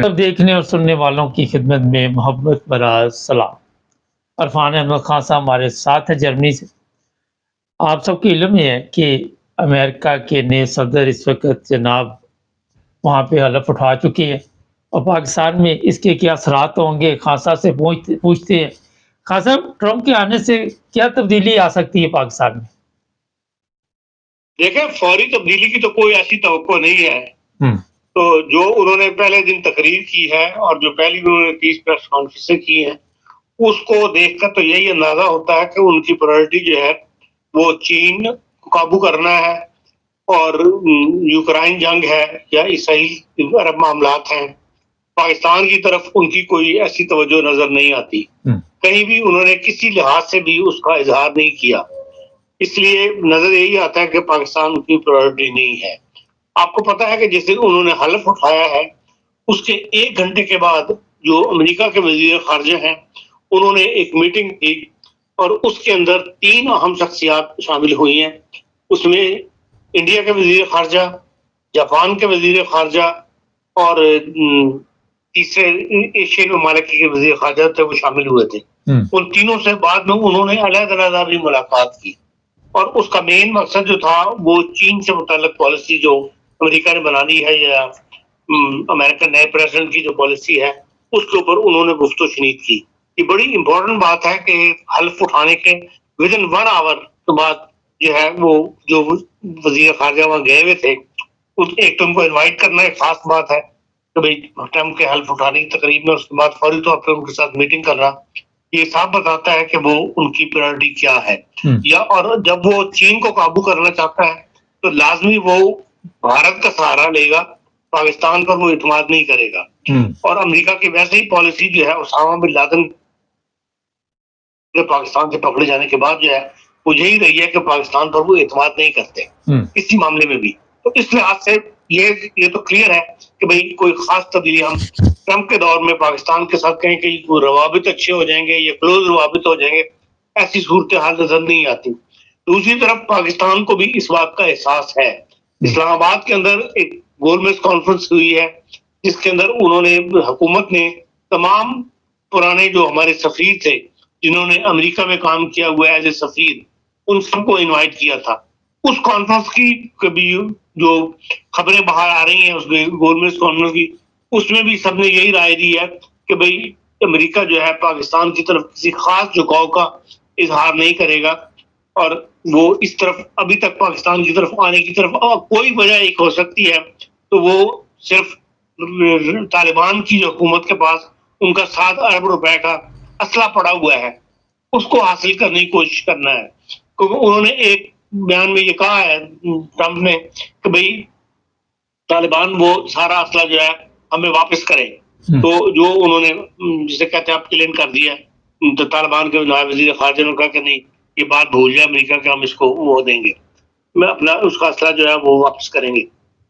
सब देखने और सुनने वालों की खिदमत में मोहब्बत भरा सलाम। अरफान अहमद खान साहब हमारे साथ है जर्मनी से। आप सबको इल्म ही है कि अमेरिका के नए सदर इस वक्त जनाब वहाँ पे हलफ उठा चुके हैं और पाकिस्तान में इसके क्या असरात होंगे, खान साहब से पूछते हैं। खान साहब, ट्रंप के आने से क्या तब्दीली आ सकती है पाकिस्तान में? देखें, फौरी तब्दीली की तो कोई ऐसी तवक्को नहीं है। तो जो उन्होंने पहले दिन तकरीर की है और जो पहली उन्होंने 30 प्रेस कॉन्फ्रेंसें की हैं, उसको देखकर तो यही अंदाजा होता है कि उनकी प्रायोरिटी जो है वो चीन को काबू करना है और यूक्रेन जंग है या इसराइल अरब मामलात हैं। पाकिस्तान की तरफ उनकी कोई ऐसी तवज्जो नजर नहीं आती। कहीं भी उन्होंने किसी लिहाज से भी उसका इजहार नहीं किया, इसलिए नजर यही आता है कि पाकिस्तान की प्रायोरिटी नहीं है। आपको पता है कि जिस दिन उन्होंने हलफ उठाया है उसके 1 घंटे के बाद जो अमेरिका के वजीर खारजा हैं उन्होंने एक मीटिंग की और उसके अंदर 3 अहम शख्सियात शामिल हुई हैं। उसमें इंडिया के वजीर खारजा, जापान के वजीर खारजा और तीसरे एशियन ममालिक के वजीर खारजा थे, वो शामिल हुए थे। उन तीनों से बाद में उन्होंने अलग-अलग भी मुलाकात की और उसका मेन मकसद जो था वो चीन से मुताल्लिक पॉलिसी जो अमेरिका ने बनानी है या अमेरिकन नए प्रेसिडेंट की जो पॉलिसी है उसके ऊपर उन्होंने गुफ्तगू शनीद की। ये बड़ी इंपॉर्टेंट बात है कि हल्फ उठाने के विद इन 1 आवर के बाद जो है वो जो वजीर खारजा वहां गए हुए थे, एक तो उनको इन्वाइट करना एक खास बात है कि भाई ट्रम्प के हल्फ उठाने की तकरीब में उसके बाद फौरी तौर पर उनके साथ मीटिंग करना, ये साफ बताता है कि वो उनकी प्रायोरिटी क्या है। या और जब वो चीन को काबू करना चाहता है तो लाजमी वो भारत का सहारा लेगा, पाकिस्तान पर वो इत्मीनान नहीं करेगा। और अमेरिका की वैसे ही पॉलिसी जो है उसामा बिन लादेन के पाकिस्तान से पकड़े जाने के बाद जो है वो यही रही है कि पाकिस्तान पर वो इत्मीनान नहीं करते किसी मामले में भी। तो इस लिहाज से ये तो क्लियर है कि भाई कोई खास तब्दीली हम ट्रम्प के दौर में पाकिस्तान के साथ कहें कि रवाबित अच्छे हो जाएंगे या क्लोज रवाबित हो जाएंगे, ऐसी सूरत हाल नजर नहीं आती। दूसरी तरफ पाकिस्तान को भी इस बात का एहसास है। इस्लामाबाद के अंदर एक गोलमेज कॉन्फ्रेंस हुई है जिसके अंदर उन्होंने हुकूमत ने तमाम पुराने जो हमारे सफीर थे जिन्होंने अमेरिका में काम किया हुआ है एज ए सफीर, उन सबको इन्वाइट किया था। उस कॉन्फ्रेंस की कभी जो खबरें बाहर आ रही हैं उस गोलमेज कॉन्फ्रेंस की, उसमें भी सबने यही राय दी है कि भाई अमेरिका जो है पाकिस्तान की तरफ किसी खास झुकाव का इजहार नहीं करेगा और वो इस तरफ अभी तक पाकिस्तान की तरफ आने की तरफ कोई वजह एक हो सकती है तो वो सिर्फ तालिबान की जो हुकूमत के पास उनका 7 अरब रुपए का असला पड़ा हुआ है उसको हासिल करने की कोशिश करना है। क्योंकि उन्होंने एक बयान में ये कहा है ट्रम्प ने कि भाई तालिबान वो सारा असला जो है हमें वापस करे। तो जो उन्होंने जिसे कहते हैं क्लेम कर दिया, तो तालिबान के नायब वजीर खारजा ने कहा कि नहीं ये बात भूल जाए अमेरिका के, हम इसको वो देंगे, मैं अपना उसका असला जो है वो वापस करेंगे।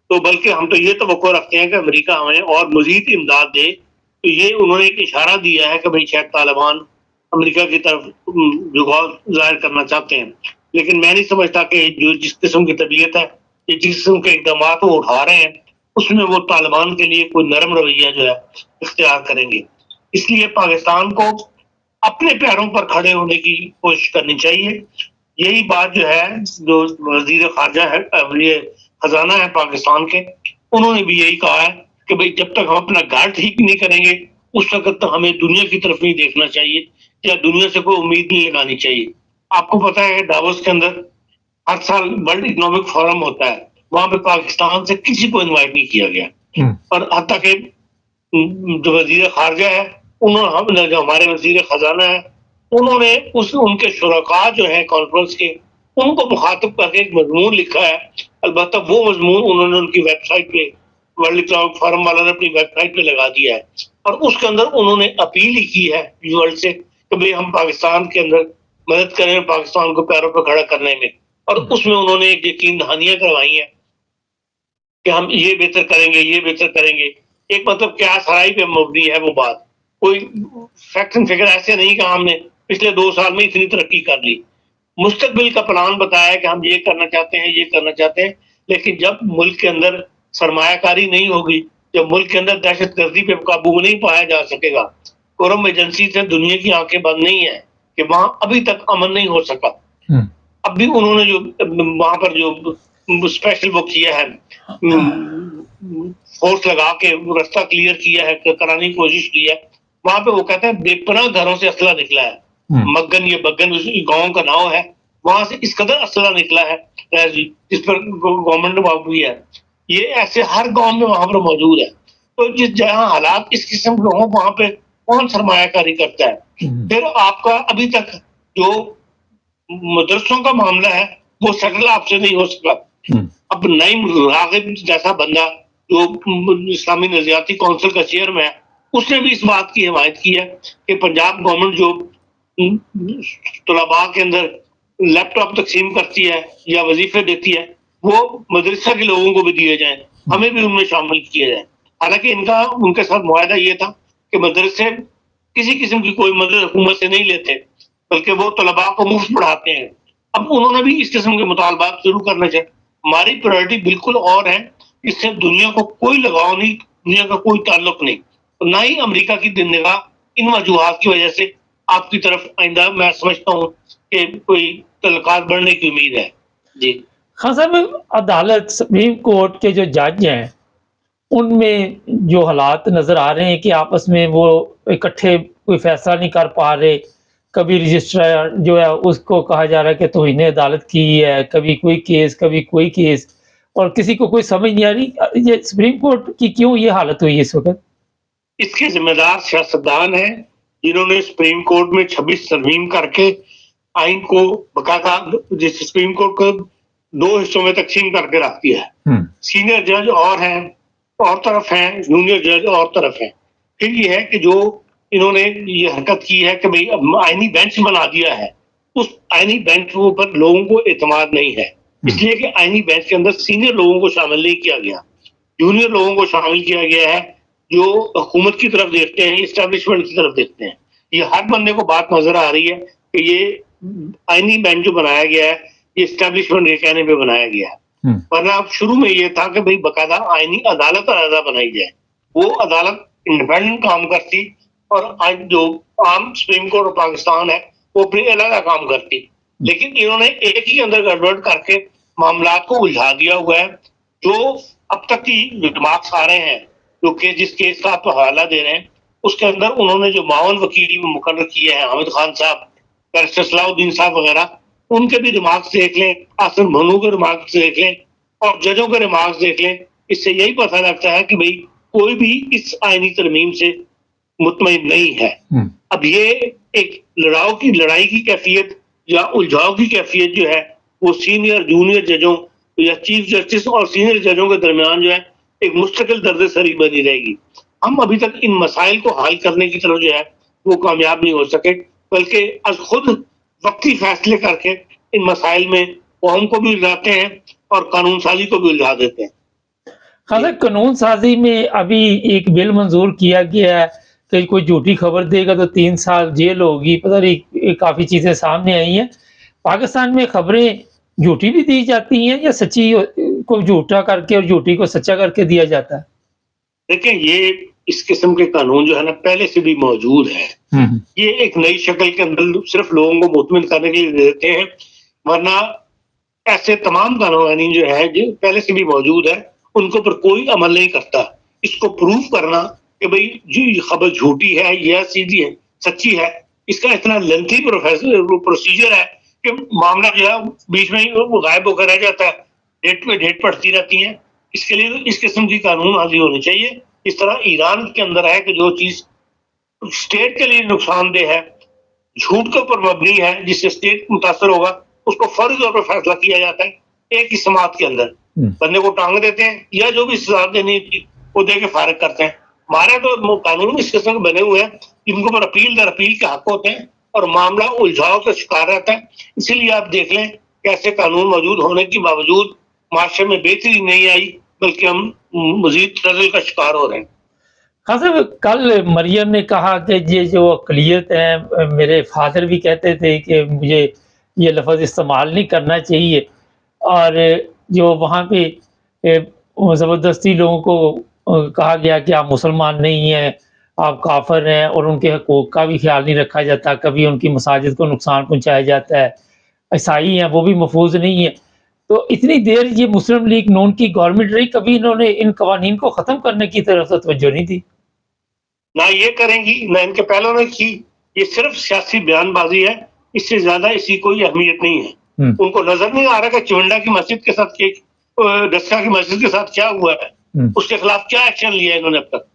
तो बल्कि हम तो ये तवक्को रखते हैं कि अमेरिका हमें और मजीद इमदाद दे। तो ये उन्होंने एक इशारा दिया है कि भाई शायद तालिबान अमेरिका की तरफ झुकाव जाहिर करना चाहते हैं, लेकिन मैं नहीं समझता कि जो जिस किस्म की तबीयत है या जिस किस्म के इकदाम वो उठा रहे हैं उसमें वो तालिबान के लिए कोई नरम रवैया जो है इख्तियार करेंगे। इसलिए पाकिस्तान को अपने पैरों पर खड़े होने की कोशिश करनी चाहिए। यही बात जो है जो वजीर खारजा है खजाना है पाकिस्तान के, उन्होंने भी यही कहा है कि भाई जब तक हम अपना घर ठीक नहीं करेंगे उस वक्त तक हमें दुनिया की तरफ नहीं देखना चाहिए या दुनिया से कोई उम्मीद नहीं लगानी चाहिए। आपको पता है डावोस के अंदर हर साल वर्ल्ड इकोनॉमिक फोरम होता है, वहां पे पाकिस्तान से किसी को इनवाइट नहीं किया गया और हत्ता के जो वजीर खारजा है उन्होंने जो हमारे वजीर खजाना है उन्होंने उनके शुरका जो है कॉन्फ्रेंस के उनको मुखातिब करके एक मजमून लिखा है। अलबत्ता वो मजमून उन्होंने उनकी वेबसाइट पे वर्ल्ड इकोनॉमिक फोरम वाला ने अपनी वेबसाइट पे लगा दिया है और उसके अंदर उन्होंने अपील ही की है वर्ल्ड से कि भाई हम पाकिस्तान के अंदर मदद करें पाकिस्तान को पैरों पर खड़ा करने में। और उसमें उन्होंने एक यकीन दहानियां करवाई हैं कि हम ये बेहतर करेंगे ये बेहतर करेंगे। एक मतलब क्या सराई पे मबनी है वो बात, कोई फैक्ट एंड फिगर ऐसे नहीं कहा हमने पिछले 2 साल में इतनी तरक्की कर ली। मुस्तकबिल का प्लान बताया कि हम ये करना चाहते हैं ये करना चाहते हैं, लेकिन जब मुल्क के अंदर सरमायाकारी नहीं होगी, जब मुल्क के अंदर दहशतगर्दी पे काबू नहीं पाया जा सकेगा, कोरम एजेंसी से दुनिया की आंखें बंद नहीं है कि वहां अभी तक अमन नहीं हो सका। अब भी उन्होंने जो वहां पर जो स्पेशल वो किया है, फोर्स लगा के रास्ता क्लियर किया है, कराने की कोशिश की है, वहां पे वो कहते हैं बेपनाह घरों से असला निकला है। मगन, ये बगन गांव का नाम है, वहां से इस कदर असला निकला है जिस पर गवर्नमेंट बाबू है। ये ऐसे हर गांव में वहां पर मौजूद है। तो जिस जहां हालात इस किस्म के हों, वहां पे कौन सरमायाकारी करता है? फिर आपका अभी तक जो मदरसों का मामला है वो सेटल आपसे नहीं हो सका। अब नईम रागिब जैसा बंदा जो इस्लामी नजरियाती काउंसिल का चेयरमैन है, उसने भी इस बात की हिमायत की है कि पंजाब गवर्नमेंट जो तलबा के अंदर लैपटॉप तकसीम करती है या वजीफे देती है, वो मदरसा के लोगों को भी दिए जाएं, हमें भी उनमें शामिल किया जाए। हालांकि इनका उनके साथ मुआहदा ये था कि मदरसे किसी किस्म की कोई मदद हुकूमत से नहीं लेते, बल्कि वो तलबा को मुफ्त पढ़ाते हैं। अब उन्होंने भी इस किस्म के मुतालबात शुरू करने चाहिए। हमारी प्रायोरिटी बिल्कुल और है, इससे दुनिया को कोई लगाव नहीं, दुनिया का कोई ताल्लुक नहीं, तो ना ही अमेरिका की निगाह इन वजूहात की वजह से आपकी तरफ आइंदा मैं समझता हूँ कि कोई तल्लुकात बढ़ने की उम्मीद है। जी खान साहब, अदालत सुप्रीम कोर्ट के जो जज हैं उनमें जो हालात नज़र आ रहे हैं कि आपस में वो इकट्ठे कोई फैसला नहीं कर पा रहे, कभी रजिस्ट्रार जो है उसको कहा जा रहा है कि तौहीन अदालत की है, कभी कोई केस, और किसी को कोई समझ नहीं आ रही ये सुप्रीम कोर्ट की क्यों ये हालत हुई इस वक्त? इसके जिम्मेदार सियासतदान हैं जिन्होंने सुप्रीम कोर्ट में 26 तरमीम करके आइन को बकायदा सुप्रीम कोर्ट को 2 हिस्सों में तकसीम करके रख दिया है। सीनियर जज और तरफ हैं, जूनियर जज और तरफ हैं। फिर ये है कि जो इन्होंने ये हरकत की है कि भाई आईनी बेंच बना दिया है, उस आईनी बेंच के ऊपर लोगों को एतमाद नहीं है, इसलिए कि आईनी बेंच के अंदर सीनियर लोगों को शामिल नहीं किया गया, जूनियर लोगों को शामिल किया गया है जो हुकूमत की तरफ देखते हैं, इस्टेब्लिशमेंट की तरफ देखते हैं। ये हर बंदे को बात नजर आ रही है कि ये आईनी बेंच जो बनाया गया है ये इस्टेब्लिशमेंट के कहने पे बनाया गया है, वरना अब शुरू में ये था कि भाई बकायदा आईनी अदालत अलग बनाई जाए, वो अदालत इंडिपेंडेंट काम करती और आज जो आम सुप्रीम कोर्ट ऑफ पाकिस्तान है वो अपनी अलग काम करती। लेकिन इन्होंने एक ही अंदर गड़बड़ करके मामला को उलझा दिया हुआ है। जो अब तक की रिमार्क्स आ रहे हैं, जो कि जिस केस का आप हवाला दे रहे हैं, उसके अंदर उन्होंने जो मावन वकील मुकर्रर किए हैं, हामिद खान साहब, बैरिस्टर सलाहुद्दीन साहब वगैरह, उनके भी रिमार्क्स देख लें, आसन भनू के रिमार्क्स देख लें और जजों के रिमार्क्स देख लें। इससे यही पता लगता है कि भाई कोई भी इस आईनी तरमीम से मुतमईन नहीं है। अब ये एक लड़ाई की कैफियत या उलझाव की कैफियत जो है वो सीनियर जूनियर जजों या चीफ जस्टिस और सीनियर जजों के दरमियान जो है एक मुस्तकिल दर्द सरी बनी रहेगी। हम अभी तक इन मसाइल को हल करने की तरफ जो है वो कामयाब नहीं हो सके, बल्कि आज खुद वक्ती फैसले करके इन मसाइल में कौम को भी उलझाते हैं और कानून साजी को भी उलझा देते हैं। खासा कानून साजी में अभी एक बिल मंजूर किया गया है कि कोई झूठी खबर देगा तो 3 साल जेल होगी, पता नहीं काफ़ी चीज़ें सामने आई हैं। पाकिस्तान में खबरें झूठी भी दी जाती हैं या सच्ची को झूठा करके और झूठी को सच्चा करके दिया जाता है? देखिए, ये इस किस्म के कानून जो है ना पहले से भी मौजूद है। ये एक नई शक्ल के अंदर सिर्फ लोगों को मुतमिन करने के लिए देते हैं, वरना ऐसे तमाम कानून जो है जो पहले से भी मौजूद है उनको पर कोई अमल नहीं करता। इसको प्रूव करना कि भाई जी खबर झूठी है या सीधी है सच्ची है, इसका इतना लेंथी प्रोसीजर है कि मामला जो है बीच में वो गायब होकर रह जाता है, डेट पे डेट पड़ती रहती है। इसके लिए इस किस्म की कानून हाजिर होनी चाहिए। इस तरह ईरान के अंदर है कि जो चीज स्टेट के लिए नुकसानदेह है, झूठ के ऊपर मबनी है, जिससे स्टेट मुतासर होगा, उसको फर्ज तौर पर फैसला किया जाता है एक ही समात के अंदर। बंदे को टांग देते हैं या जो भी सजा देनी थी वो दे के फारिग करते हैं। हमारे तो कानून इस किस्म के बने हुए हैं जिनको पर अपील दर अपील के हक होते हैं और मामला उलझाव का शिकार रहता है। इसीलिए आप देख लें कैसे कानून मौजूद होने के बावजूद माशरे में बेहतरी नहीं आई, बल्कि हम मजीद तजल का शिकार हो रहे हैं। हाँ सर, कल मरियम ने कहा कि ये जो अक़लियत है, मेरे फादर भी कहते थे कि मुझे ये लफ्ज़ इस्तेमाल नहीं करना चाहिए, और जो वहाँ पे ज़बरदस्ती लोगों को कहा गया कि आप मुसलमान नहीं हैं, आप काफ़िर हैं, और उनके हकूक़ का भी ख़्याल नहीं रखा जाता, कभी उनकी मसाजिद को नुकसान पहुँचाया जाता है। ईसाई हैं, वो भी महफ़ूज़ नहीं है। तो इतनी देर ये मुस्लिम लीग नून की गवर्नमेंट रही, कभी इन्होंने इन कवानीन को ख़त्म करने की तरफ तो तवज्जो नहीं दी। ना ये करेंगी, ना इनके पहलों ने की। ये सिर्फ सियासी बयानबाजी है, इससे ज़्यादा इसकी कोई अहमियत नहीं है। उनको नज़र नहीं आ रहा कि चुंडा की मस्जिद के साथ डस्का की मस्जिद के साथ क्या हुआ है, उसके खिलाफ क्या एक्शन लिया है इन्होंने अब तक।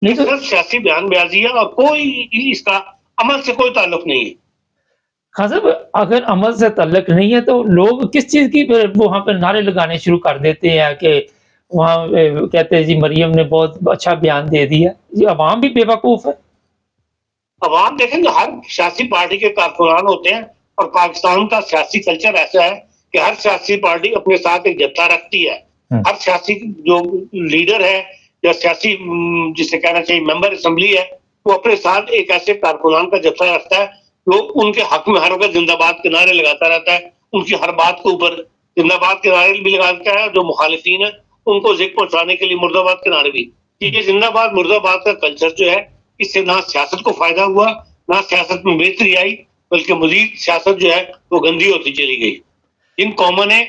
नहीं, सिर्फ सियासी बयानबाजी है और कोई इसका अमल से कोई ताल्लुक नहीं है। हाँ साहब, अगर अमल से ताल्लुक नहीं है तो लोग किस चीज़ की वहाँ पे नारे लगाने शुरू कर देते हैं कि वहाँ कहते हैं जी मरियम ने बहुत अच्छा बयान दे दिया। ये अवाम भी बेवकूफ़ है। अवाम देखेंगे, हर सियासी पार्टी के कारकुनान होते हैं और पाकिस्तान का सियासी कल्चर ऐसा है कि हर सियासी पार्टी अपने साथ एक जत्था रखती है। हर सियासी जो लीडर है या सियासी जिसे कहना चाहिए मेंबर असेंबली है, वो अपने साथ एक ऐसे कारकुनान का जत्था रखता है जो उनके हक में हर वक्त जिंदाबाद के नारे लगाता रहता है। उनकी हर बात के ऊपर जिंदाबाद के नारे भी लगाता है। जो मुखालिफिन है उनको ज़िक पहुंचाने के लिए मुर्दाबाद के नारे भी। ये जिंदाबाद मुर्दाबाद का कल्चर जो है, इससे ना सियासत को फायदा हुआ, ना सियासत में बेहतरी आई, बल्कि मजीद सियासत जो है वो गंदी होती चली गई। इन कौमों ने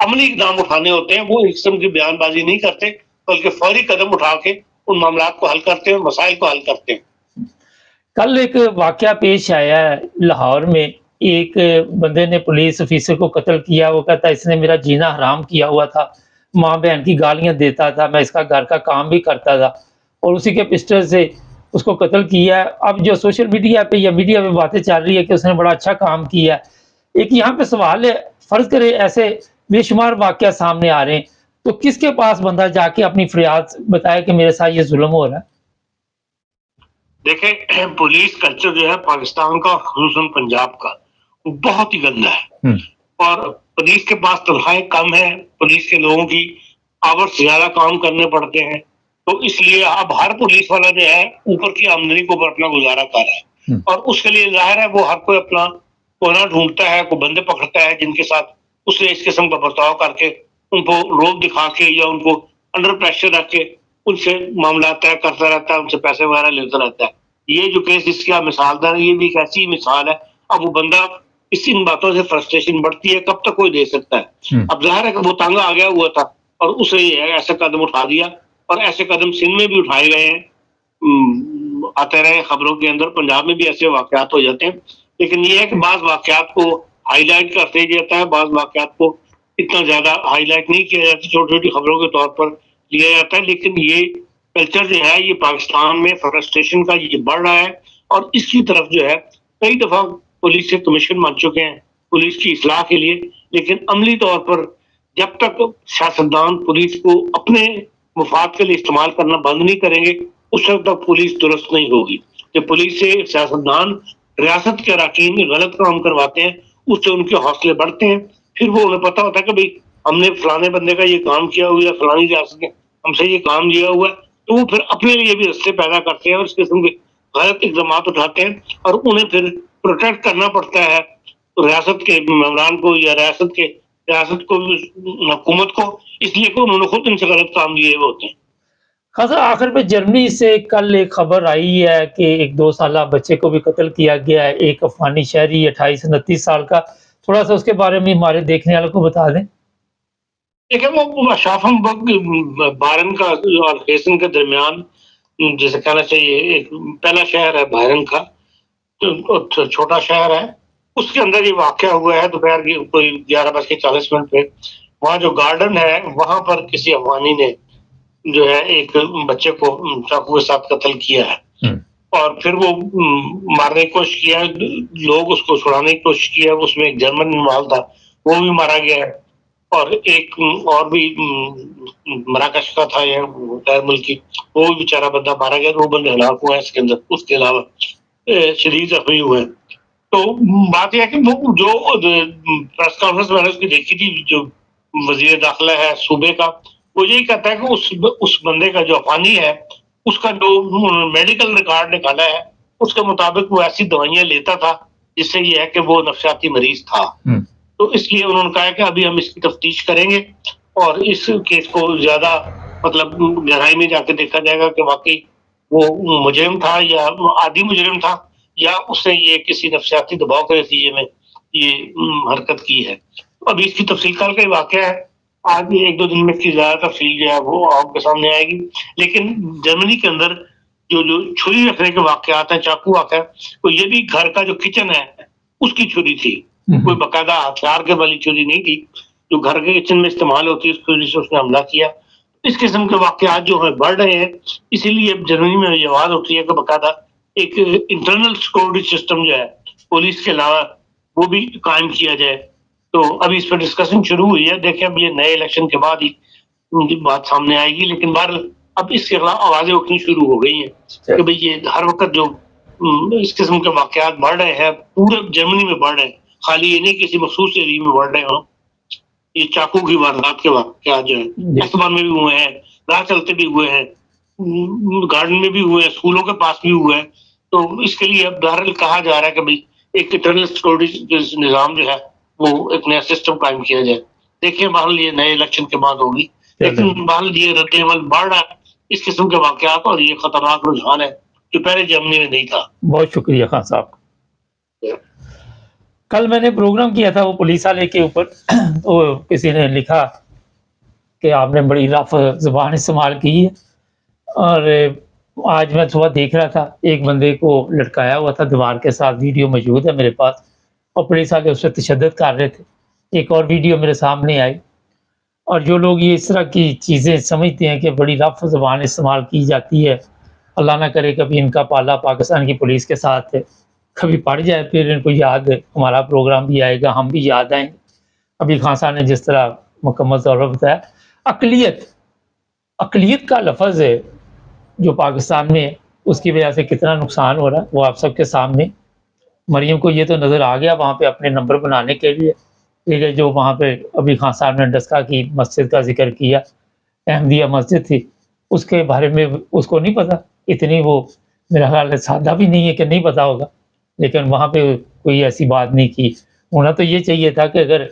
अमली इक़दाम उठाने होते हैं, वो इस किस्म की बयानबाजी नहीं करते, बल्कि फौरी कदम उठा के उन मामलात को हल करते हैं, मसाइल को हल करते हैं। कल एक वाक़या पेश आया है लाहौर में, एक बंदे ने पुलिस ऑफिसर को कत्ल किया। वो कहता है इसने मेरा जीना हराम किया हुआ था, माँ बहन की गालियाँ देता था, मैं इसका घर का काम भी करता था, और उसी के पिस्टल से उसको कत्ल किया। अब जो सोशल मीडिया पे या मीडिया में बातें चल रही है कि उसने बड़ा अच्छा काम किया। एक यहाँ पे सवाल है, फ़र्ज़ करें ऐसे बेशुमार वाक़या सामने आ रहे हैं, तो किसके पास बंदा जाके अपनी फरियाद बताए कि मेरे साथ ये जुल्म हो रहा है? देखें, पुलिस कल्चर जो है पाकिस्तान का, ख़ुसूसन पंजाब का, वो बहुत ही गंदा है। और पुलिस के पास तनख्वाहें कम है, पुलिस के लोगों की आवर्स ज़्यादा काम करने पड़ते हैं, तो इसलिए अब हर पुलिस वाला जो है ऊपर की आमदनी के ऊपर अपना गुजारा कर रहा है। और उसके लिए ज़ाहिर है वो हर कोई अपना कोना ढूंढता है, कोई बंदे पकड़ता है जिनके साथ उसने इस किस्म का बर्ताव करके उनको रोब दिखा के या उनको अंडर प्रेशर रख के उनसे मामला तय करता रहता है, उनसे पैसे वगैरह लेता रहता है। ये जो केस इसका मिसालदार है, ये भी एक ऐसी मिसाल है। अब वो बंदा इन बातों से फ्रस्ट्रेशन बढ़ती है, कब तक कोई दे सकता है। अब ज़ाहिर है कि वो तंग आ गया हुआ था और उसे ऐसा कदम उठा दिया, और ऐसे कदम सिंध में भी उठाए गए हैं। आते रहे खबरों के अंदर, पंजाब में भी ऐसे वाकयात हो जाते हैं। लेकिन ये है कि बाज़ वाकयात को हाईलाइट करते जाता है, बाज़ वाकयात को इतना ज़्यादा हाईलाइट नहीं किया जाता, छोटी छोटी खबरों के तौर पर लिया जाता है। लेकिन ये कल्चर जो है, ये पाकिस्तान में फ्रस्ट्रेशन का ये बढ़ रहा है, और इसकी तरफ जो है कई दफ़ा पुलिस से कमीशन मांग चुके हैं पुलिस की इस्लाह के लिए। लेकिन अमली तौर पर जब तक सियासतदान पुलिस को अपने मुफाद के लिए इस्तेमाल करना बंद नहीं करेंगे, उस वक्त तक पुलिस दुरुस्त नहीं होगी। जब पुलिस से सियासतदान रियासत के अरकान गलत काम करवाते हैं, उससे उनके हौसले बढ़ते हैं। फिर वो उन्हें पता होता है कि भाई हमने फलाने बंदे का ये काम किया हुआ है, फलानी रियासत ने हमसे ये काम लिया हुआ है, तो वो फिर अपने लिए भी रास्ते पैदा करते हैं और इस किस्म के गलत इक़दाम उठाते हैं, और उन्हें फिर प्रोटेक्ट करना पड़ता है रियासत के मेम्बरान को या रियासत को, हुकूमत को, इसलिए कि उन्होंने खुद इनसे गलत काम लिए हुए होते हैं। खासा आखिर में जर्मनी से कल एक खबर आई है कि एक 2 साला बच्चे को भी कत्ल किया गया है, एक अफगानी शहरी 28-29 साल का। थोड़ा सा उसके बारे में हमारे देखने वालों को बता दें। देखिए, वो शाफमबर्ग बायरन का और हेसन के दरमियान, जैसे कहना चाहिए, एक पहला शहर है बायरन का, तो छोटा शहर है, उसके अंदर ये वाकया हुआ है दोपहर की कोई 11:40 पे। वहाँ जो गार्डन है वहां पर किसी अफगानी ने जो है एक बच्चे को चाकू के साथ कत्ल किया है, और फिर वो मारने की कोशिश किया, लोग उसको छुड़ाने की कोशिश किया, उसमें एक जर्मन इन्वॉल्व था, वो भी मारा गया है, और एक और भी मराकश का था या गैर मुल्की, वो भी बेचारा बंदा मारा गया, 2 बंदे हलाक हुए हैं इसके अंदर, उसके अलावा शदीद जख्मी हुए। तो बात यह है कि वो जो प्रेस कॉन्फ्रेंस मैंने उसकी देखी थी, जो वजीर दाखिला है सूबे का, वो यही कहता है कि उस बंदे का जो अफगानी है, उसका जो मेडिकल रिकॉर्ड निकाला है, उसके मुताबिक वो ऐसी दवाइयां लेता था जिससे ये है कि वो नफसियाती मरीज था। तो इसलिए उन्होंने कहा कि अभी हम इसकी तफ्तीश करेंगे और इस केस को ज्यादा मतलब गहराई में जाके देखा जाएगा कि वाकई वो मुजरिम था या आदि मुजरिम था, या उसने ये किसी नफ्सियाती दबाव के नतीजे में ये हरकत की है। अभी इसकी तफसील कल का ही वाकया है, आज 1-2 दिन में इसकी ज्यादा तफसील जो है वो आपके सामने आएगी। लेकिन जर्मनी के अंदर जो जो छुरी रखने के वाकयात है, चाकू वाकया, तो ये भी घर का जो किचन है उसकी छुरी थी, कोई बाकायदा हथियार के वाली छुरी नहीं थी, जो घर के किचन में इस्तेमाल होती है उस छुरी से उसने हमला किया। इस किस्म के वाकयात जो है बढ़ रहे हैं, इसीलिए जर्मनी में ये बात होती है कि बाकायदा एक इंटरनल सिक्योरिटी सिस्टम जो है पुलिस के अलावा वो भी कायम किया जाए। तो अभी इस पर डिस्कशन शुरू हुई है, देखें अब ये नए इलेक्शन के बाद ही उनकी बात सामने आएगी। लेकिन बहरहाल अब इसके खिलाफ आवाजें उठनी शुरू हो गई हैं कि भाई ये हर वक्त जो इस किस्म के वाकयात बढ़ रहे हैं, पूरे जर्मनी में बढ़ रहे हैं, खाली ये नहीं किसी मखसूस एरिया में बढ़ रहे हो। ये चाकू की वारदात के वाकयात जो है अस्तमान में भी हुए हैं, राह चलते भी हुए हैं, गार्डन में भी हुए हैं, स्कूलों के पास भी हुए हैं। तो इसके लिए अब बहरहाल कहा जा रहा है कि भाई एक इंटरनल सिक्योरिटी निजाम जो है वो एक नया सिस्टम कायम किया जाए। देखिए बहरहाल ये नए इलेक्शन के बाद होगी, लेकिन बहरहाल ये रद्द-ए-अमल बढ़ रहा है इस किस्म के वाकयात, और ये खतरनाक रुझान है जो पहले जर्मनी में नहीं था। बहुत शुक्रिया खान साहब। कल मैंने प्रोग्राम किया था वो पुलिस वाले के ऊपर, तो किसी ने लिखा कि आपने बड़ी रफ ज़बान इस्तेमाल की है, और आज मैं सुबह देख रहा था एक बंदे को लटकाया हुआ था दीवार के साथ, वीडियो मौजूद है मेरे पास, और पुलिस वाले उस पर तशद्दुद कर रहे थे। एक और वीडियो मेरे सामने आई, और जो लोग ये इस तरह की चीज़ें समझते हैं कि बड़ी रफ ज़बान इस्तेमाल की जाती है, अल्लाह ना करे कभी इनका पाला पाकिस्तान की पुलिस के साथ है, कभी पड़ जाए फिर इनको याद हमारा प्रोग्राम भी आएगा, हम भी याद आएंगे। अभी खान साहब ने जिस तरह मुकम्मल तौर पर बताया, अक़लियत का लफ्ज़ है जो पाकिस्तान में है, उसकी वजह से कितना नुकसान हो रहा है वो आप सबके सामने। मरियम को ये तो नज़र आ गया वहाँ पे अपने नंबर बनाने के लिए, लेकिन जो वहाँ पे अभी खान साहब ने डस्का की मस्जिद का जिक्र किया, अहमदिया मस्जिद थी, उसके बारे में उसको नहीं पता, इतनी वो मेरा ख्याल है सादा भी नहीं है कि नहीं पता होगा, लेकिन वहाँ पे कोई ऐसी बात नहीं की। होना तो ये चाहिए था कि अगर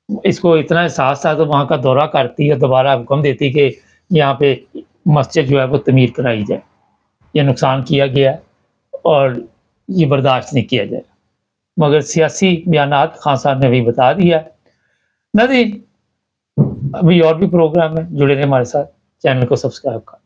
इसको इतना एहसास था तो वहाँ का दौरा करती है, दोबारा हुक्म देती कि यहाँ पे मस्जिद जो है वो तमीर कराई जाए, ये नुकसान किया गया और ये बर्दाश्त नहीं किया जाएगा। मगर सियासी बयानात खान साहब ने भी बता दिया। नाज़रीन, अभी और भी प्रोग्राम है, जुड़े रहे हमारे साथ, चैनल को सब्सक्राइब करें।